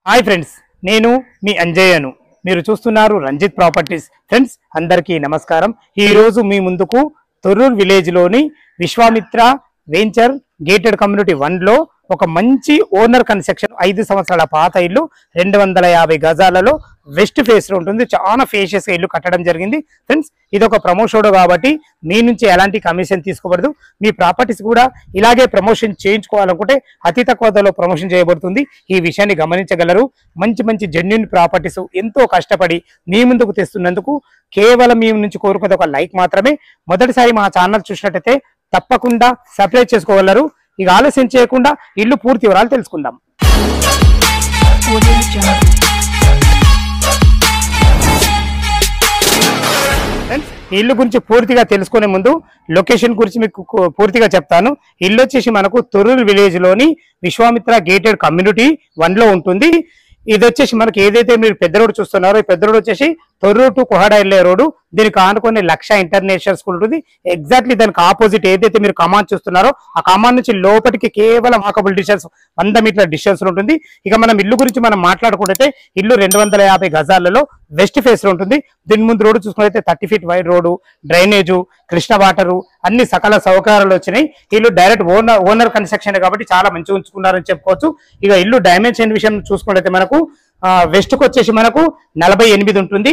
Hi friends, నేను మీ అంజయ్యను. మీరు చూస్తున్నారు రంజిత్ ప్రాపర్టీస్. ఫ్రెండ్స్ అందరికీ నమస్కారం. ఈరోజు మీ ముందుకు తొర్రూరు విలేజ్లోని విశ్వామిత్ర వెంచర్ గేటెడ్ కమ్యూనిటీ 1లో ఒక మంచి ఓనర్ కన్స్ట్రక్షన్ 5 సంవత్సరాల పాత ఇల్లు 250 గజాలలో వెస్ట్ ఫేస్ లో ఉంటుంది. చాలా ఫేషియస్ ఇల్లు కట్టడం జరిగింది. ఫ్రెండ్స్ ఇది ఒక ప్రమోషన్ కాబట్టి మీ నుంచి ఎలాంటి కమిషన్ తీసుకోబడదు. మీ ప్రాపర్టీస్ కూడా ఇలాగే ప్రమోషన్ చేయించుకోవాలనుకుంటే అతి తక్కువ ధరలో ప్రమోషన్ చేయబడుతుంది. ఈ విషయాన్ని గమనించగలరు. మంచి మంచి జెన్యూన్ ప్రాపర్టీస్ ఎంతో కష్టపడి మీ ముందుకు తెస్తున్నందుకు కేవలం మీ నుంచి కోరుకునేది ఒక లైక్ మాత్రమే. మొదటిసారి మా ఛానల్ చూసినట్టయితే తప్పకుండా సబ్స్క్రైబ్ చేసుకోగలరు. ఇక ఆలస్యం చేయకుండా ఇల్లు పూర్తి వివరాలు తెలుసుకుందాం. ఇల్లు గురించి పూర్తిగా తెలుసుకునే ముందు లొకేషన్ గురించి మీకు పూర్తిగా చెప్తాను. ఇల్లు వచ్చేసి మనకు తొర్రూరు విలేజ్ లోని విశ్వామిత్ర గేటెడ్ కమ్యూనిటీ 1లో ఉంటుంది. ఇది వచ్చేసి మనకి ఏదైతే మీరు పెద్ద రోడ్ చూస్తున్నారో ఈ పెద్ద రోడ్ వచ్చేసి తొర్రూరు టు కోహడ వెళ్లే రోడ్డు. దీనికి ఆనుకునే లక్ష ఇంటర్నేషనల్ స్కూల్ ఉంటుంది. ఎగ్జాక్ట్లీ దానికి ఆపోజిట్ ఏదైతే మీరు కమాన్ చూస్తున్నారో ఆ కమాన్ నుంచి లోపలికి కేవలం వాకబుల్ డిస్టెన్స్ 100 మీటర్ల డిస్టెన్స్ ఉంటుంది. ఇక మనం ఇల్లు గురించి మనం మాట్లాడుకుంటే ఇల్లు 250 గజాలలో వెస్ట్ ఫేస్ లో ఉంటుంది. దీని ముందు రోడ్డు చూసుకుంటే 30 feet wide road, drainage, Krishna water అన్ని సకల సౌకర్యాలు వచ్చినాయి. ఇల్లు డైరెక్ట్ ఓనర్ కన్స్ట్రక్షన్ కాబట్టి చాలా మంచిగా ఉంచుకున్నారని చెప్పుకోవచ్చు. ఇక ఇల్లు డైమెన్షన్ విషయం చూసుకుంటే మనకు వెస్ట్ కు వచ్చేసి మనకు 48 ఉంటుంది.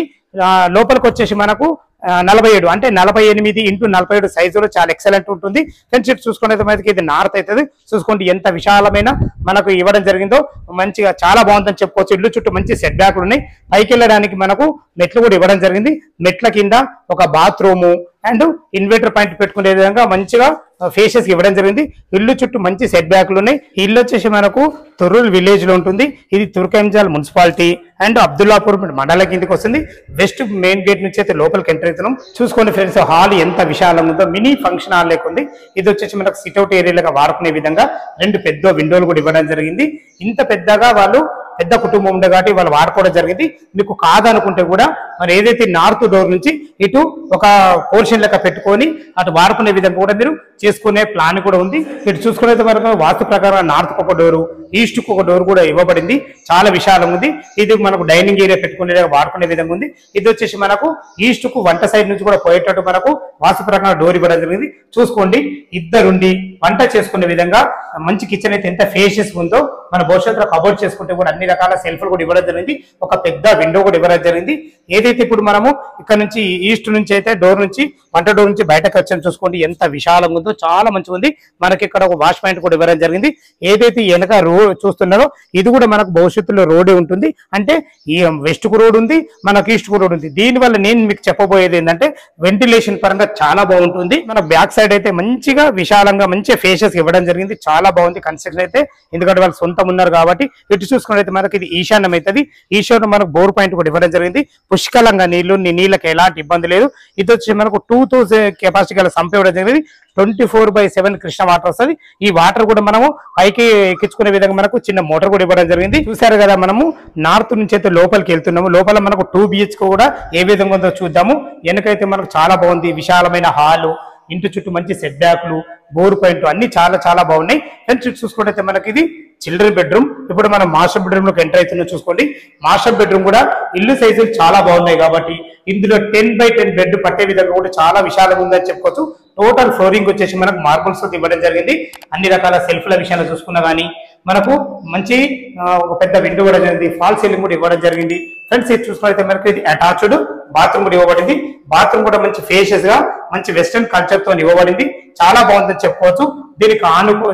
లోపలికి వచ్చేసి మనకు 47 అంటే 48 ఇంటూ 47 సైజులో చాలా ఎక్సలెంట్ ఉంటుంది. ఫ్రెండ్స్ ఇటు చూసుకునేది మనకి ఇది నార్త్ అవుతుంది. చూసుకోండి ఎంత విశాలమైన మనకు ఇవ్వడం జరిగిందో. మంచిగా చాలా బాగుందని చెప్పుకోవచ్చు. ఇల్లు చుట్టూ మంచి సెట్ బ్యాక్లు ఉన్నాయి. పైకి వెళ్ళడానికి మనకు మెట్లు కూడా ఇవ్వడం జరిగింది. మెట్ల కింద ఒక బాత్రూము అండ్ ఇన్వర్టర్ పాయింట్ పెట్టుకునే విధంగా మంచిగా ఫేషెస్ ఇవ్వడం జరిగింది. ఇల్లు చుట్టూ మంచి సెట్ బ్యాక్లు ఉన్నాయి. ఇల్లు వచ్చేసి మనకు తొర్రూరు విలేజ్ లో ఉంటుంది. ఇది తుర్కంజాల్ మున్సిపాలిటీ అండ్ అబ్దుల్లాపూర్ మండల కిందకి వస్తుంది. వెస్ట్ మెయిన్ గేట్ నుంచి అయితే లోపలికి ఎంటర్ అవుతున్నాం. చూసుకోండి ఫ్రెండ్స్, హాల్ ఎంత విశాలంగా ఉందో. మినీ ఫంక్షన్ హాల్ లేకుంది. ఇది వచ్చేసి మనకు సిట్అవుట్ ఏరియాలుగా వాడుకునే విధంగా 2 పెద్ద విండోలు కూడా ఇవ్వడం జరిగింది. ఇంత పెద్దగా వాళ్ళు పెద్ద కుటుంబం ఉండే కాబట్టి వాళ్ళు వాడుకోవడం జరిగింది. మీకు కాదనుకుంటే కూడా మరి ఏదైతే నార్త్ డోర్ నుంచి ఇటు ఒక పోర్షన్ లెక్క పెట్టుకొని అటు వాడుకునే విధంగా కూడా మీరు చేసుకునే ప్లాన్ కూడా ఉంది. ఇటు చూసుకునేది వరకు వాస్తు ప్రకారం నార్త్ కు ఒక డోరు, ఈస్ట్ కు ఒక డోర్ కూడా ఇవ్వబడింది. చాలా విశాలంగా ఉంది. ఇది మనకు డైనింగ్ ఏరియా పెట్టుకునే వాడుకునే విధంగా ఉంది. ఇది వచ్చేసి మనకు ఈస్ట్ కు వంట సైడ్ నుంచి కూడా పోయేటట్టు మనకు వాస్తు ప్రకారం డోర్ ఇవ్వడం జరిగింది. చూసుకోండి, ఇద్దరుండి వంట చేసుకునే విధంగా మంచి కిచెన్ అయితే ఎంత ఫేషియస్ ఉందో. మన భవిష్యత్తులో కబోర్డ్ చేసుకుంటే కూడా అన్ని రకాల సెల్ఫ్లు కూడా ఇవ్వడం జరిగింది. ఒక పెద్ద విండో కూడా ఇవ్వడం జరిగింది. ఏదైతే ఇప్పుడు మనము ఇక్కడ నుంచి ఈస్ట్ నుంచి అయితే డోర్ నుంచి వంట డోర్ నుంచి బయటకు వచ్చాను. చూసుకోండి ఎంత విశాలంగా ఉందో, చాలా మంచిగా ఉంది. మనకి ఇక్కడ ఒక వాష్ పాయింట్ కూడా ఇవ్వడం జరిగింది. ఏదైతే వెనక రోడ్ చూస్తున్నారో ఇది కూడా మనకు భవిష్యత్తులో రోడే ఉంటుంది. అంటే ఈ వెస్ట్ కు రోడ్ ఉంది, మనకు ఈస్ట్ కు రోడ్ ఉంది. దీనివల్ల నేను మీకు చెప్పబోయేది ఏంటంటే వెంటిలేషన్ పరంగా చాలా బాగుంటుంది. మన బ్యాక్ సైడ్ అయితే మంచిగా విశాలంగా మంచి ఫేషెస్ ఇవ్వడం జరిగింది. చాలా బాగుంది కన్స్ట్రక్షన్ అయితే. ఎందుకంటే వాళ్ళు సొంతం ఉన్నారు కాబట్టి. ఇటు చూసుకున్నట్లయితే మనకి ఇది ఈశాన్యం అవుతుంది. ఈశాన్యం మనకు బోర్ పాయింట్ కూడా ఇవ్వడం జరిగింది. పుష్కలంగా నీళ్ళకి ఎలాంటి ఇబ్బంది లేదు. ఇది వచ్చి మనకు 2000 కెపాసిటీ గల సంప ఇవ్వడం జరిగింది. 24/7 కృష్ణ వాటర్ వస్తుంది. ఈ వాటర్ కూడా మనము పైకి ఎక్కించుకునే విధంగా మనకు చిన్న మోటార్ కూడా ఇవ్వడం జరిగింది. చూసారు కదా, మనము నార్త్ నుంచి అయితే లోపలికి వెళ్తున్నాము. లోపల మనకు 2 BHK కూడా ఏ విధంగా ఉందో చూద్దాము. వెనకైతే మనకు చాలా బాగుంది. విశాలమైన హాలు, ఇంటి చుట్టూ మంచి సెట్ బ్యాక్లు, బోర్ పాయింట్ అన్ని చాలా బాగున్నాయి. ఫ్రెండ్స్ చూసుకుంటే మనకి ఇది చిల్డ్రన్ బెడ్రూమ్. ఇప్పుడు మనం మాస్టర్ బెడ్రూమ్ లోకి ఎంటర్ అవుతున్నాం. చూసుకోండి, మాస్టర్ బెడ్రూమ్ కూడా ఇల్లు సైజులు చాలా బాగున్నాయి కాబట్టి ఇందులో 10/10 బెడ్ పట్టే విధంగా కూడా చాలా విశాలంగా ఉందని చెప్పుకోవచ్చు. టోటల్ ఫ్లోరింగ్ వచ్చేసి మనకు మార్బుల్స్ తో ఇవ్వడం జరిగింది. అన్ని రకాల సెల్ఫ్ల విషయాలు చూసుకున్నా కానీ మనకు మంచి ఒక పెద్ద విండో కూడా జరిగింది. ఫాల్ సీలింగ్ కూడా ఇవ్వడం జరిగింది. ఫ్రెండ్స్ ఇది చూసుకున్నట్లయితే మనకి ఇది అటాచ్డ్ బాత్రూమ్ కూడా ఇవ్వబడింది. బాత్రూమ్ కూడా మంచి ఫేషియస్ గా మంచి వెస్టర్న్ కల్చర్ తో ఇవ్వబడింది. చాలా బాగుందని చెప్పుకోవచ్చు.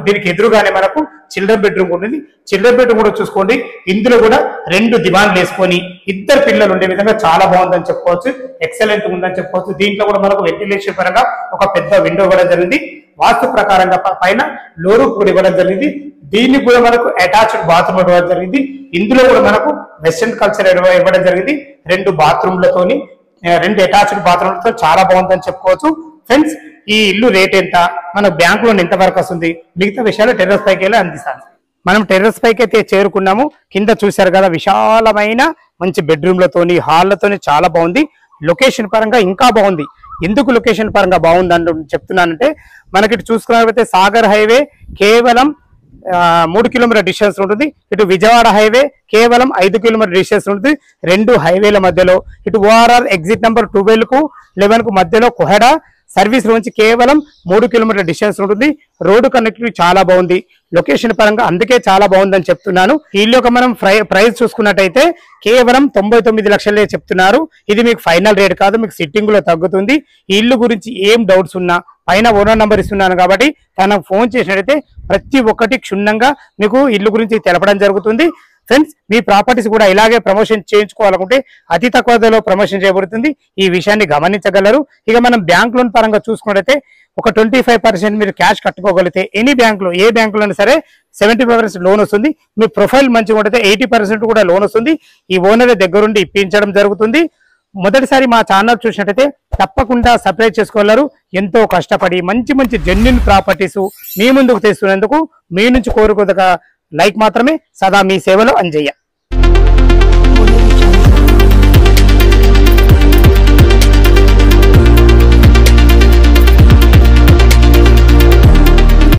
దీనికి ఎదురుగానే మనకు చిల్డ్రన్ బెడ్రూమ్ ఉంటుంది. చిల్డ్రన్ బెడ్రూమ్ కూడా చూసుకోండి, ఇందులో కూడా 2 దివాన్లు వేసుకొని 2 పిల్లలు ఉండే విధంగా చాలా బాగుందని చెప్పుకోవచ్చు. ఎక్సలెంట్ ఉందని చెప్పుకోవచ్చు. దీంట్లో కూడా మనకు వెంటిలేషన్ పరంగా ఒక పెద్ద విండో ఇవ్వడం జరిగింది. వాస్తు ప్రకారంగా పైన లోరు కూడా ఇవ్వడం జరిగింది. దీనికి కూడా మనకు అటాచ్డ్ బాత్రూమ్ ఇవ్వడం జరిగింది. ఇందులో కూడా మనకు వెస్టర్న్ కల్చర్ ఇవ్వడం జరిగింది. 2 బాత్రూమ్లతోని 2 అటాచ్డ్ బాత్రూమ్లతో చాలా బాగుందని చెప్పుకోవచ్చు. ఫ్రెండ్స్ ఈ ఇల్లు రేట్ ఎంత, మన బ్యాంక్ లోన్ ఎంత వరకు వస్తుంది, మిగతా విషయాలు టెర్రస్ పైకి వెళ్ళి అందిస్తాను. మనం టెర్రస్ పైకి అయితే చేరుకున్నాము. కింద చూశారు కదా, విశాలమైన మంచి బెడ్రూమ్లతోని హాల్లతోని చాలా బాగుంది. లొకేషన్ పరంగా ఇంకా బాగుంది. ఎందుకు లొకేషన్ పరంగా బాగుంది అని చెప్తున్నానంటే మనకి చూసుకున్నట్లయితే సాగర్ హైవే కేవలం 3 కిలోమీటర్ డిస్టెన్స్ ఉంటుంది. ఇటు విజయవాడ హైవే కేవలం 5 కిలోమీటర్ డిస్టెన్స్ ఉంటుంది. 2 హైవేల మధ్యలో. ఇటు ఓఆర్ఆర్ ఎగ్జిట్ నెంబర్ 12 కు 11 కు మధ్యలో కొహెడా సర్వీస్ నుంచి కేవలం 3 కిలోమీటర్ డిస్టెన్స్ ఉంటుంది. రోడ్డు కనెక్టివిటీ చాలా బాగుంది. లొకేషన్ పరంగా అందుకే చాలా బాగుందని చెప్తున్నాను. ఈ ఇల్లు యొక్క మనం ప్రైస్ చూసుకున్నట్టయితే కేవలం 99 లక్షలే చెప్తున్నారు. ఇది మీకు ఫైనల్ రేట్ కాదు, మీకు సిట్టింగ్ లో తగ్గుతుంది. ఈ ఇల్లు గురించి ఏం డౌట్స్ ఉన్నా పైన ఓనర్ నంబర్ ఇస్తున్నాను కాబట్టి తనకు ఫోన్ చేసినట్టయితే ప్రతి ఒక్కటి క్షుణ్ణంగా మీకు ఇల్లు గురించి తెలపడం జరుగుతుంది. ఫ్రెండ్స్, మీ ప్రాపర్టీస్ కూడా ఇలాగే ప్రమోషన్ చేయించుకోవాలనుకుంటే అతి తక్కువ ధరలో ప్రమోషన్ చేయబడుతుంది. ఈ విషయాన్ని గమనించగలరు. ఇక మనం బ్యాంక్ లోన్ పరంగా చూసుకున్నట్టయితే ఒక 25% మీరు క్యాష్ కట్టుకోగలిగితే ఎనీ బ్యాంకులో ఏ బ్యాంకులో సరే 70% లోన్ వస్తుంది. మీ ప్రొఫైల్ మంచిగా ఉంటే 80% కూడా లోన్ వస్తుంది. ఈ ఓనర్ దగ్గరుండి ఇప్పించడం జరుగుతుంది. మొదటిసారి మా ఛానల్ చూసినట్టయితే తప్పకుండా సబ్స్క్రైబ్ చేసుకోగలరు. ఎంతో కష్టపడి మంచి మంచి జెన్యూన్ ప్రాపర్టీస్ మీ ముందుకు తెస్తున్నందుకు మీ నుంచి కోరుకోదక లైక్ మాత్రమే. సదా మీ సేవలో అంజయ్య.